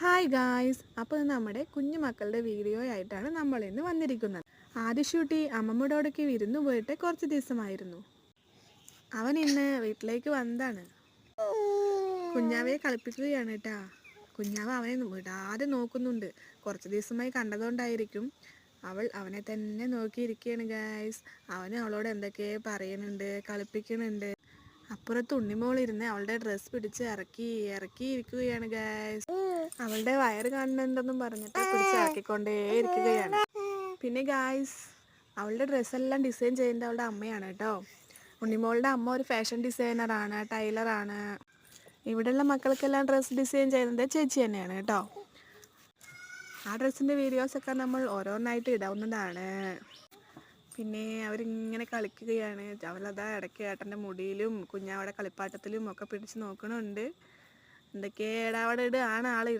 Hi guys, അപ്പോൾ നമ്മുടെ കുഞ്ഞു മക്കളുടെ വീഡിയോ ആയിട്ടാണ് നമ്മൾ ഇന്ന് വന്നിരിക്കുന്നത്. ആദിശൂട്ടി അമ്മമ്മയോടൊക്കെ വിരുന്നു പോയിട്ട് കുറച്ച് ദിവസമായിരുന്നു. അവൻ ഇന്ന് വീട്ടിലേക്ക് വന്നതാണ്. കുഞ്ഞാവയെ കളിപ്പിക്കുകയാണ് കേട്ടാ. കുഞ്ഞാവ അവനെ വിടാതെ നോക്കുന്നുണ്ട്. കുറച്ച് ദിവസമായി കണ്ടതുകൊണ്ടായിരിക്കും അവൾ അവനെ തന്നെ നോക്കിയിരിക്കുകയാണ് ഗായ്സ്. അവന് അവളോട് എന്തൊക്കെ പറയുന്നുണ്ട്, കളിപ്പിക്കുന്നുണ്ട്. അപ്പുറത്ത് ഉണ്ണിമോളിരുന്ന് അവളുടെ ഡ്രസ്സ് പിടിച്ച് ഇറക്കി ഇരിക്കുകയാണ് ഗായ്സ്. അവളുടെ വയറ് കാണുന്നുണ്ടെന്നും പറഞ്ഞിട്ട് പിടിച്ചിറക്കിക്കൊണ്ടേ ഇരിക്കുകയാണ്. പിന്നെ ഗായ്സ്, അവളുടെ ഡ്രസ്സെല്ലാം ഡിസൈൻ ചെയ്യുന്നത് അവളുടെ അമ്മയാണ് കേട്ടോ. ഉണ്ണിമോളുടെ അമ്മ ഒരു ഫാഷൻ ഡിസൈനറാണ്, ടൈലറാണ്. ഇവിടെയുള്ള മക്കൾക്കെല്ലാം ഡ്രസ്സ് ഡിസൈൻ ചെയ്യുന്നത് ചേച്ചി തന്നെയാണ് കേട്ടോ. ആ ഡ്രസ്സിൻ്റെ വീഡിയോസൊക്കെ നമ്മൾ ഓരോന്നായിട്ട് ഇടാവുന്നതാണ്. പിന്നെ അവരിങ്ങനെ കളിക്കുകയാണ്. അവളതാ ഇടയ്ക്ക് ഏട്ടൻ്റെ മുടിയിലും കുഞ്ഞാവയുടെ കളിപ്പാട്ടത്തിലും ഒക്കെ പിടിച്ച് നോക്കണുണ്ട്. എന്തൊക്കെ ഇടാവടെ ഇടുകയാണ് ആൾ.